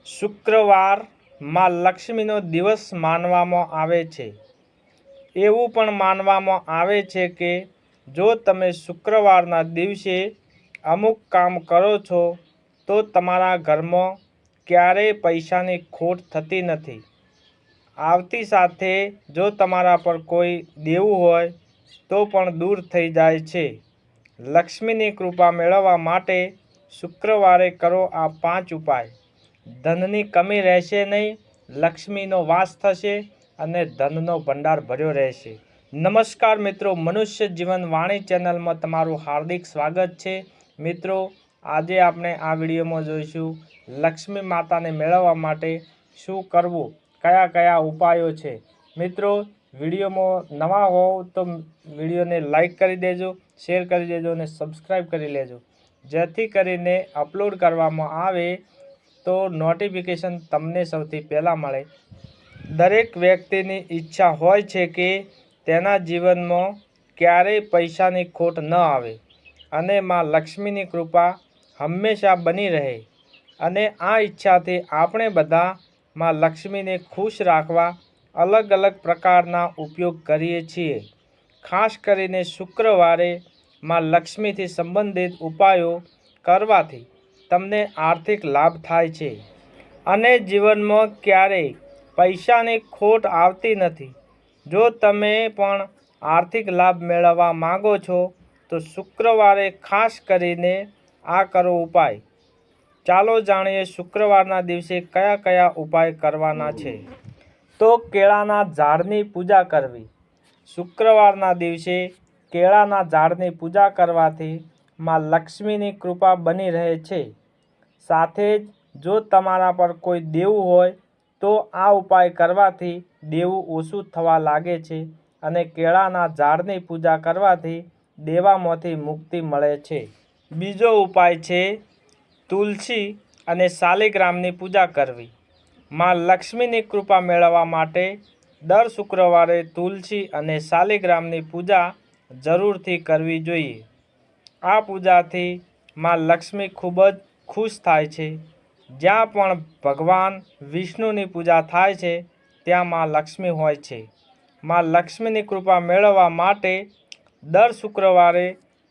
શુક્રવાર માં લક્ષ્મીનો દિવસ માનવામાં આવે છે। એવું પણ માનવામાં આવે છે કે જો તમે શુક્રવારના દિવસે અમુક કામ કરો છો તો તમારા ઘરમાં ક્યારેય પૈસાની ખોટ થતી નથી આવતી, સાથે જો તમારા પર કોઈ દેવું હોય તો પણ દૂર થઈ જાય છે। લક્ષ્મીની કૃપા મેળવવા માટે શુક્રવારે કરો આ 5 ઉપાય। ધનની કમી રહેશે નહીં, લક્ષ્મીનો વાસ થશે અને ધનનો ભંડાર ભર્યો રહેશે। નમસ્કાર મિત્રો, મનુષ્ય જીવન વાણી ચેનલમાં તમારું હાર્દિક સ્વાગત છે। મિત્રો, આજે આપણે આ વિડીયોમાં જોઈશું લક્ષ્મી માતાને મેળવવા માટે શું કરવું, કયા કયા ઉપાયો છે। મિત્રો, વિડીયોમાં નવા હોવ તો વિડીયોને લાઈક કરી દેજો, શેર કરી દેજો અને સબસ્ક્રાઈબ કરી લેજો, જેથી કરીને અપલોડ કરવામાં આવે તો નોટિફિકેશન તમને સૌથી પહેલાં મળે। દરેક વ્યક્તિની ઈચ્છા હોય છે કે તેના જીવનમાં ક્યારેય પૈસાની ખોટ ન આવે અને માં લક્ષ્મીની કૃપા હંમેશા બની રહે, અને આ ઈચ્છાથી આપણે બધા માં લક્ષ્મીને ખુશ રાખવા અલગ અલગ પ્રકારના ઉપયોગ કરીએ છીએ। ખાસ કરીને શુક્રવારે માં લક્ષ્મીથી સંબંધિત ઉપાયો કરવાથી તમને આર્થિક લાભ થાય છે અને જીવનમાં ક્યારેય પૈસાની ખોટ આવતી નથી। જો તમે પણ આર્થિક લાભ મેળવવા માંગો છો તો શુક્રવારે ખાસ કરીને આ કરો ઉપાય। ચાલો જાણીએ શુક્રવારના દિવસે કયા કયા ઉપાય કરવાના છે। તો કેળાના ઝાડની પૂજા કરવી। શુક્રવારના દિવસે કેળાના ઝાડની પૂજા કરવાથી માં લક્ષ્મીની કૃપા બની રહે છે। સાથે જ જો તમારા પર કોઈ દેવું હોય તો આ ઉપાય કરવાથી દેવું ઓછું થવા લાગે છે અને કેળાના ઝાડની પૂજા કરવાથી દેવામાંથી મુક્તિ મળે છે। બીજો ઉપાય છે તુલસી અને શાલિગ્રામની પૂજા કરવી। માં લક્ષ્મીની કૃપા મેળવવા માટે દર શુક્રવારે તુલસી અને શાલિગ્રામની પૂજા જરૂરથી કરવી જોઈએ। આ પૂજાથી માં લક્ષ્મી ખૂબ જ ખુશ થાય છે। જ્યાં પણ ભગવાન વિષ્ણુની પૂજા થાય છે ત્યાં માં લક્ષ્મી હોય છે। માં લક્ષ્મીની કૃપા મેળવવા માટે દર શુક્રવારે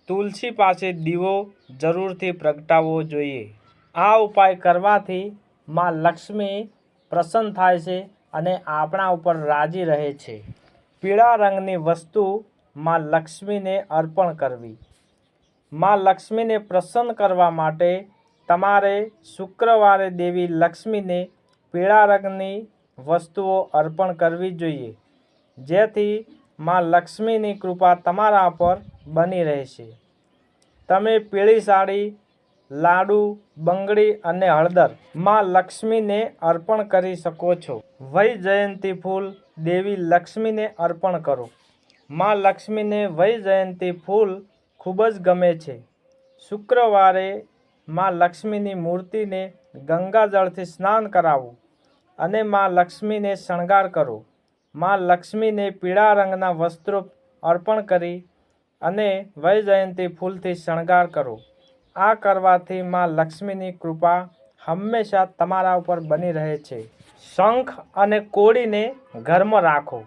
તુલસી પાસે દીવો જરૂરથી પ્રગટાવવો જોઈએ। આ ઉપાય કરવાથી માં લક્ષ્મી પ્રસન્ન થાય છે અને આપણા ઉપર રાજી રહે છે। પીળા રંગની વસ્તુ માં લક્ષ્મીને અર્પણ કરવી। માં લક્ષ્મીને પ્રસન્ન કરવા માટે તમારે શુક્રવારે દેવી લક્ષ્મીને પીળા રંગની વસ્તુઓ અર્પણ કરવી જોઈએ, જેથી માં લક્ષ્મીની કૃપા તમારા પર બની રહેશે। તમે પીળી સાડી, લાડુ, બંગડી અને હળદર માં લક્ષ્મીને અર્પણ કરી શકો છો। વૈજયંતી ફૂલ દેવી લક્ષ્મીને અર્પણ કરો। માં લક્ષ્મીને વૈજયંતી ફૂલ ખૂબ જ ગમે છે। શુક્રવારે માં લક્ષ્મીની મૂર્તિને ગંગાજળથી સ્નાન કરાવો અને માં લક્ષ્મીને શણગાર કરો। માં લક્ષ્મીને પીળા રંગના વસ્ત્રો અર્પણ કરી અને વૈજયંતી ફૂલથી શણગાર કરો। આ કરવાથી માં લક્ષ્મીની કૃપા હંમેશા તમારા ઉપર બની રહે છે। શંખ અને કોડીને ઘરમાં રાખો।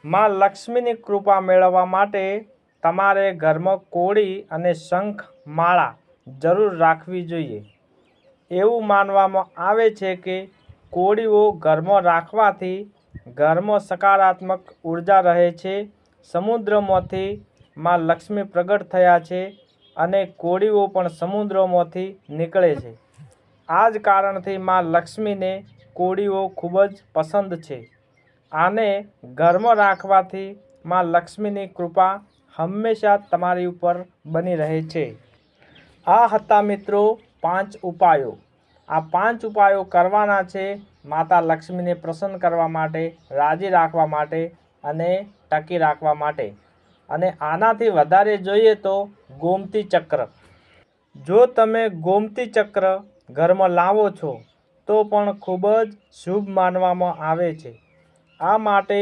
માં લક્ષ્મીની કૃપા મેળવવા માટે તમારે ઘરમાં કોડી અને શંખ માળા જરૂર રાખવી જોઈએ। એવું માનવામાં આવે છે કે કોડીઓ ઘરમાં રાખવાથી ઘરમાં સકારાત્મક ઉર્જા રહે છે। સમુદ્રમાંથી માં લક્ષ્મી પ્રગટ થયા છે અને કોડીઓ પણ સમુદ્રમાંથી નીકળે છે। આ જ કારણથી માં લક્ષ્મીને કોડીઓ ખૂબ જ પસંદ છે। આને ઘરમાં રાખવાથી માં લક્ષ્મીની કૃપા હંમેશા તમારી ઉપર બની રહે છે। આ હતા મિત્રો 5 ઉપાયો। આ 5 ઉપાયો કરવાના છે માતા લક્ષ્મીને પ્રસન્ન કરવા માટે, રાજી રાખવા માટે અને ટકી રાખવા માટે। અને આનાથી વધારે જોઈએ તો ગોમતી ચક્ર, જો તમે ગોમતી ચક્ર ઘરમાં લાવો છો તો પણ ખૂબ જ શુભ માનવામાં આવે છે। આ માટે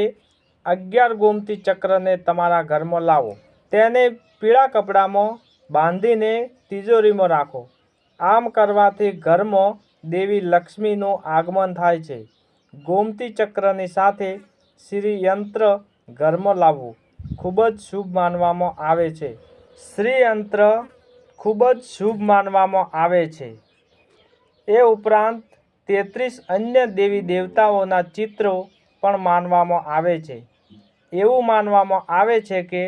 11 ગોમતી ચક્રને તમારા ઘરમાં લાવો, તેને પીળા કપડામાં બાંધીને તિજોરીમાં રાખો। આમ કરવાથી ઘરમાં દેવી લક્ષ્મીનું આગમન થાય છે. ગોમતી ચક્રની સાથે શ્રીયંત્ર ઘરમાં લાવવું ખૂબ જ શુભ માનવામાં આવે છે. શ્રીયંત્ર ખૂબ જ શુભ માનવામાં આવે છે. એ ઉપરાંત 33 અન્ય દેવી દેવતાઓના ચિત્રો પણ માનવામાં આવે છે. એવું માનવામાં આવે છે કે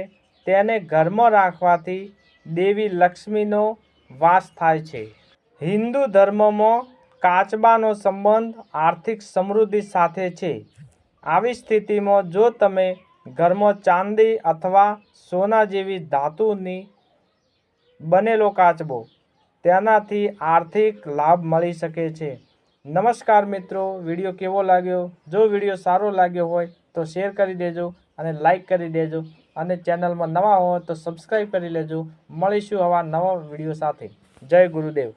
તેને ઘરમાં રાખવાથી દેવી લક્ષ્મીનો વાસ થાય છે. હિન્દુ ધર્મમાં કાચબાનો સંબંધ આર્થિક સમૃદ્ધિ સાથે છે. આવી સ્થિતિમાં જો તમે ઘરમાં ચાંદી અથવા સોના જેવી ધાતુની બનેલો કાચબો, તેનાથી આર્થિક લાભ મળી શકે છે. નમસ્કાર મિત્રો, વિડીયો કેવો લાગ્યો? જો વિડીયો સારો લાગ્યો હોય તો શેર કરી દેજો અને લાઈક કરી દેજો, અને ચેનલમાં નવા હો તો સબસ્ક્રાઈબ કરી લેજો. મળીશું આવા નવા વિડીયો સાથે. જય ગુરુદેવ.